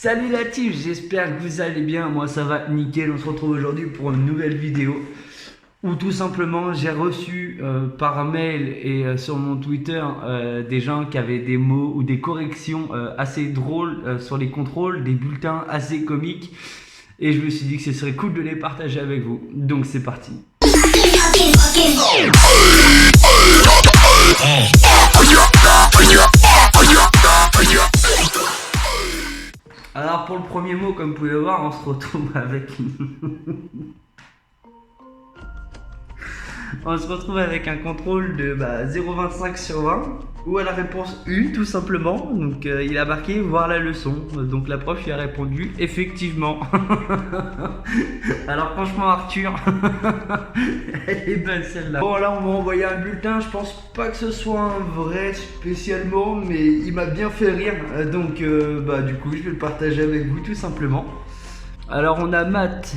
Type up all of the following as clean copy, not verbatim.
Salut la team, j'espère que vous allez bien, moi ça va nickel. On se retrouve aujourd'hui pour une nouvelle vidéo où tout simplement j'ai reçu par mail et sur mon Twitter des gens qui avaient des mots ou des corrections assez drôles sur les contrôles, des bulletins assez comiques, et je me suis dit que ce serait cool de les partager avec vous, donc c'est parti. Alors pour le premier mot, comme vous pouvez le voir, on se retrouve avec un contrôle de 0,25 sur 20 ou à la réponse U tout simplement. Donc il a marqué voir la leçon. Donc la prof lui a répondu effectivement. Alors franchement Arthur, elle est bonne celle-là. Bon là on m'a envoyé un bulletin, je pense pas que ce soit un vrai spécialement, mais il m'a bien fait rire. Donc du coup je vais le partager avec vous tout simplement. Alors on a maths,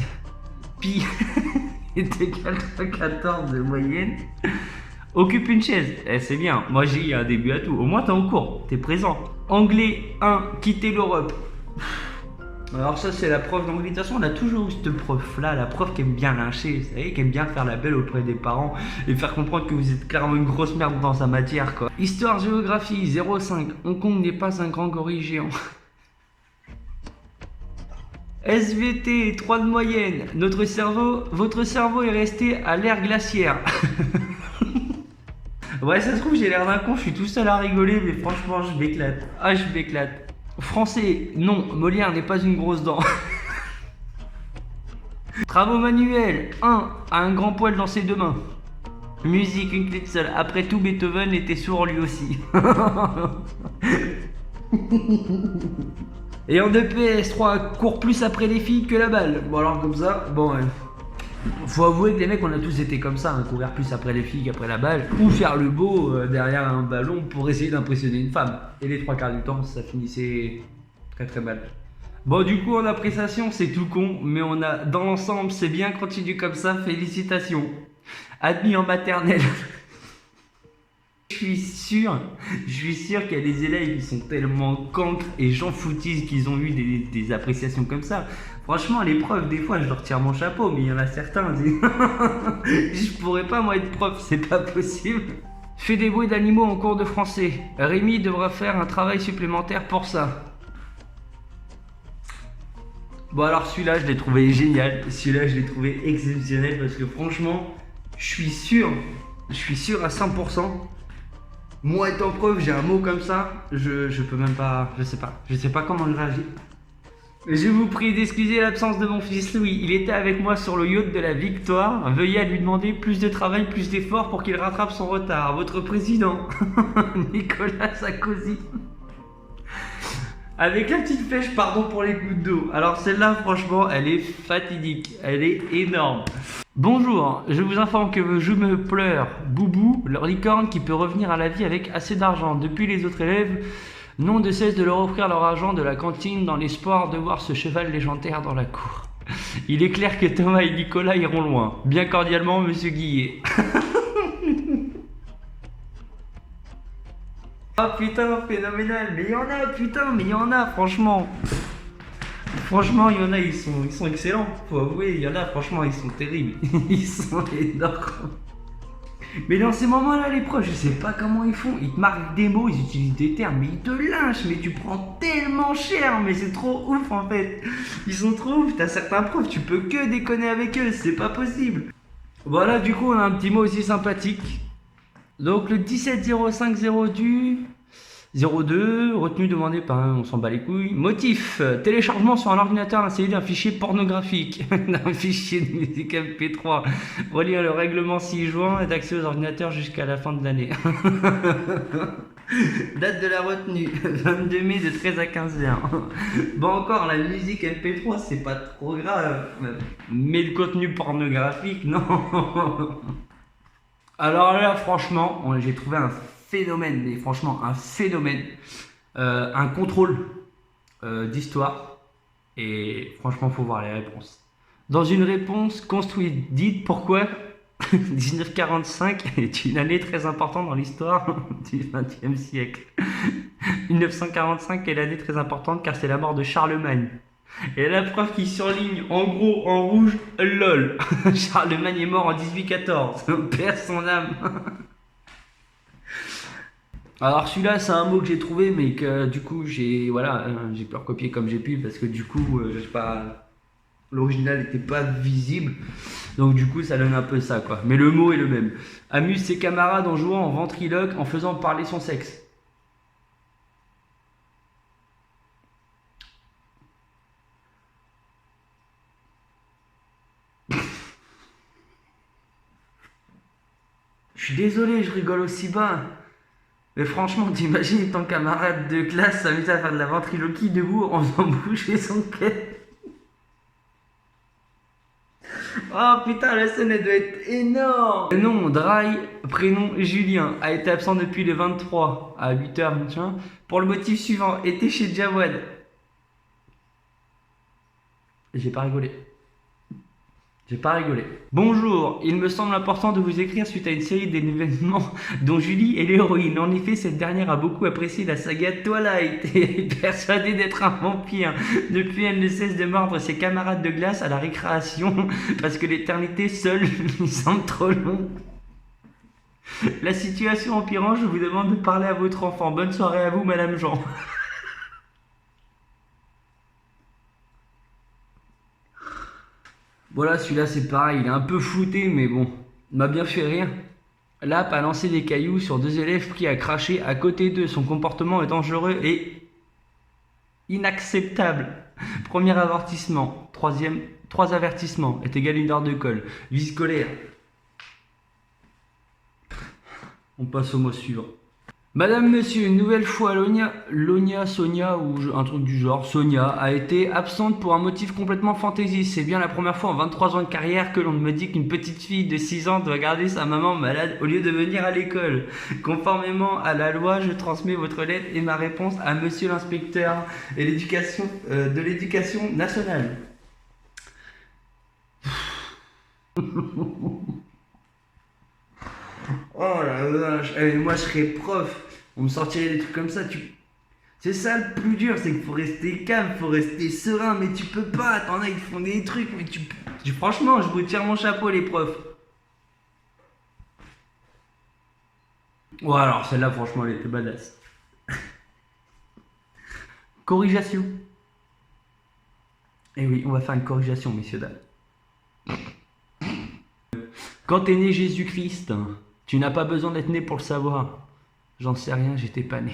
pi est égal à 14 de moyenne. Occupe une chaise, c'est bien, moi j'ai un début à tout, au moins t'es en cours, t'es présent. Anglais 1, quitter l'Europe. Alors ça c'est la prof d'anglais, de toute façon on a toujours eu cette prof là, la prof qui aime bien lyncher, vous savez, qui aime bien faire la belle auprès des parents et faire comprendre que vous êtes clairement une grosse merde dans sa matière quoi. Histoire géographie 0,5, Hong Kong n'est pas un grand gorille géant. SVT 3 de moyenne, votre cerveau est resté à l'ère glaciaire. Ouais, ça se trouve, j'ai l'air d'un con, je suis tout seul à rigoler, mais franchement, je m'éclate. Ah, je m'éclate. Français, non, Molière n'est pas une grosse dent. Travaux manuels, 1, a un grand poil dans ses deux mains. Musique, une clé de sol. Après tout, Beethoven était sourd lui aussi. Et en EPS 3, court plus après les filles que la balle. Bon alors comme ça, bon ouais. Faut avouer que les mecs on a tous été comme ça, hein, courir plus après les filles qu'après la balle, ou faire le beau derrière un ballon pour essayer d'impressionner une femme. Et les trois quarts du temps ça finissait très très mal. Bon du coup en appréciation c'est tout con, mais on a dans l'ensemble c'est bien, continue comme ça, félicitations. Admis en maternelle. Je suis sûr qu'il y a des élèves qui sont tellement cancres et j'en foutise qu'ils ont eu des appréciations comme ça. Franchement, les profs, des fois, je leur tire mon chapeau, mais il y en a certains. Je pourrais pas, moi, être prof, c'est pas possible. Fais des bruits d'animaux en cours de français. Rémi devra faire un travail supplémentaire pour ça. Bon, alors celui-là, je l'ai trouvé génial. Celui-là, je l'ai trouvé exceptionnel parce que franchement, je suis sûr à 100%. Moi étant prof, j'ai un mot comme ça, je peux même pas, je sais pas comment je réagis. Je vous prie d'excuser l'absence de mon fils Louis, il était avec moi sur le yacht de la Victoire. Veuillez à lui demander plus de travail, plus d'efforts pour qu'il rattrape son retard. Votre président, Nicolas Sarkozy. Avec la petite flèche, pardon pour les gouttes d'eau. Alors celle-là, franchement, elle est fatidique, elle est énorme. Bonjour, je vous informe que je me pleure, Boubou, leur licorne qui peut revenir à la vie avec assez d'argent. Depuis les autres élèves n'ont de cesse de leur offrir leur argent de la cantine dans l'espoir de voir ce cheval légendaire dans la cour. Il est clair que Thomas et Nicolas iront loin. Bien cordialement, monsieur Guillet. Ah putain, phénoménal, mais il y en a, putain, mais il y en a, franchement. Franchement, il y en a, ils sont excellents. Faut avouer, il y en a, franchement, ils sont terribles. Ils sont énormes. Mais dans ces moments-là, les profs, je sais pas comment ils font. Ils te marquent des mots, ils utilisent des termes, mais ils te lynchent. Mais tu prends tellement cher, mais c'est trop ouf en fait. Ils sont trop ouf. T'as certains profs, tu peux que déconner avec eux, c'est pas possible. Voilà, du coup, on a un petit mot aussi sympathique. Donc le 1705 du 02, retenu demandé par on s'en bat les couilles. Motif, téléchargement sur un ordinateur d'un CD d'un fichier pornographique, d'un fichier de musique MP3. Relire le règlement 6 juin et d'accès aux ordinateurs jusqu'à la fin de l'année. Date de la retenue, 22 mai de 13 à 15h. Bon encore, la musique MP3 c'est pas trop grave, mais le contenu pornographique non. Alors là franchement, j'ai trouvé un phénomène, mais franchement un phénomène, un contrôle d'histoire, et franchement faut voir les réponses. Dans une réponse construite, dites pourquoi 1945 est une année très importante dans l'histoire du XXe siècle. 1945 est l'année très importante car c'est la mort de Charlemagne. Et la preuve qui surligne en gros en rouge, lol. Charlemagne est mort en 1814. Perd son âme. Alors celui-là c'est un mot que j'ai trouvé mais que du coup j'ai j'ai pu recopier comme j'ai pu parce que du coup l'original n'était pas visible. Donc du coup ça donne un peu ça quoi. Mais le mot est le même. Amuse ses camarades en jouant en ventriloque en faisant parler son sexe. Je suis désolé, je rigole aussi bas. Mais franchement, t'imagines ton camarade de classe s'amuser à faire de la ventriloquie debout en faisant bouger son quai. Oh putain, la scène elle doit être énorme. Le nom Dry, prénom Julien, a été absent depuis le 23 à 8h, pour le motif suivant, était chez Jawad. J'ai pas rigolé. J'ai pas rigolé. Bonjour, il me semble important de vous écrire suite à une série d'événements dont Julie est l'héroïne. En effet, cette dernière a beaucoup apprécié la saga Twilight et est persuadée d'être un vampire. Depuis, elle ne cesse de mordre ses camarades de classe à la récréation parce que l'éternité seule lui semble trop longue. La situation empirant, je vous demande de parler à votre enfant. Bonne soirée à vous, Madame Jean. Voilà, celui-là c'est pareil, il est un peu flouté, mais bon, il m'a bien fait rire. Lap a lancé des cailloux sur deux élèves pris à cracher à côté d'eux. Son comportement est dangereux et inacceptable. Premier avertissement. Trois avertissements est égal à une heure de colle. Vie scolaire. On passe au mot suivant. Madame, monsieur, une nouvelle fois, Sonia, ou un truc du genre, Sonia, a été absente pour un motif complètement fantaisiste. C'est bien la première fois en 23 ans de carrière que l'on me dit qu'une petite fille de 6 ans doit garder sa maman malade au lieu de venir à l'école. Conformément à la loi, je transmets votre lettre et ma réponse à monsieur l'inspecteur de l'éducation nationale. Oh la vache, moi je serais prof, on me sortirait des trucs comme ça, c'est ça le plus dur, c'est qu'il faut rester calme, faut rester serein, mais tu peux pas, t'en as, ils font des trucs, mais franchement, je vous tire mon chapeau les profs. Ouais alors celle-là franchement elle était badass. Corrigation. Eh oui, on va faire une corrigation messieurs dames. Quand est né Jésus-Christ, tu n'as pas besoin d'être né pour le savoir. J'en sais rien, j'étais pas né.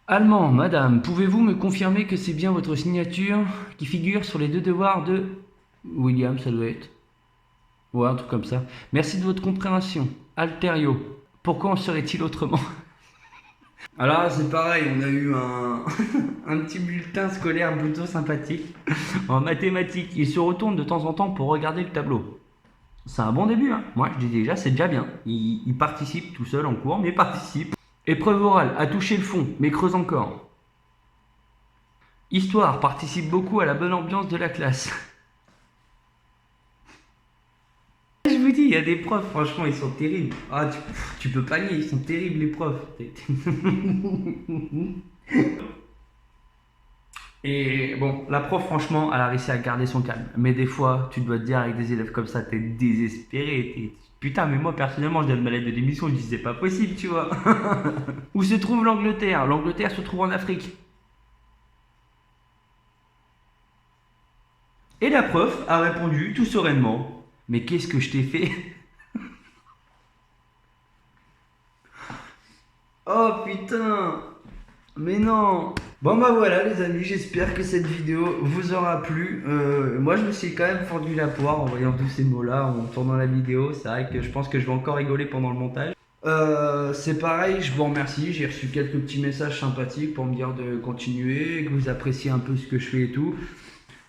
Allemand, madame, pouvez-vous me confirmer que c'est bien votre signature qui figure sur les deux devoirs de William, ça doit être. Ouais, un truc comme ça. Merci de votre compréhension. Alterio, pourquoi en serait-il autrement? Alors c'est pareil, on a eu un petit bulletin scolaire plutôt sympathique en mathématiques. Il se retourne de temps en temps pour regarder le tableau. C'est un bon début, hein. Moi je dis déjà c'est déjà bien. Il participe tout seul en cours, mais il participe. Épreuve orale, a touché le fond, mais creuse encore. Histoire, participe beaucoup à la bonne ambiance de la classe. Je vous dis, il y a des profs, franchement, ils sont terribles. Ah, tu peux pas nier, ils sont terribles les profs. Et bon, la prof, franchement, elle a réussi à garder son calme. Mais des fois, tu dois te dire avec des élèves comme ça, t'es désespéré. Putain, mais moi, personnellement, je donne ma lettre de démission, je dis c'est pas possible, tu vois. Où se trouve l'Angleterre? L'Angleterre se trouve en Afrique. Et la prof a répondu tout sereinement. Mais qu'est-ce que je t'ai fait? Oh putain! Mais non! Bon bah voilà les amis, j'espère que cette vidéo vous aura plu. Moi je me suis quand même fendu la poire en voyant tous ces mots là, en tournant la vidéo. C'est vrai que je pense que je vais encore rigoler pendant le montage. C'est pareil, je vous remercie. J'ai reçu quelques petits messages sympathiques pour me dire de continuer, que vous appréciez un peu ce que je fais et tout.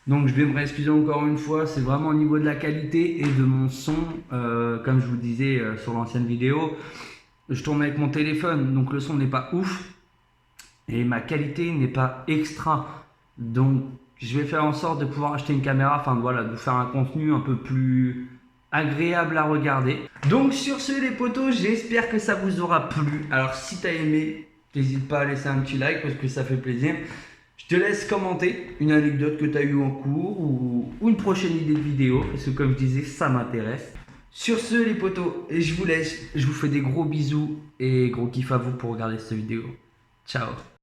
Donc je vais me réexcuser encore une fois, c'est vraiment au niveau de la qualité et de mon son, comme je vous disais sur l'ancienne vidéo, je tourne avec mon téléphone, donc le son n'est pas ouf et ma qualité n'est pas extra. Donc Je vais faire en sorte de pouvoir acheter une caméra, enfin voilà, de faire un contenu un peu plus agréable à regarder. Donc sur ce les potos, j'espère que ça vous aura plu. Alors si t'as aimé, n'hésite pas à laisser un petit like parce que ça fait plaisir. Je te laisse commenter une anecdote que tu as eue en cours ou une prochaine idée de vidéo, parce que comme je disais, ça m'intéresse. Sur ce les potos, je vous laisse, je vous fais des gros bisous et gros kiff à vous pour regarder cette vidéo. Ciao.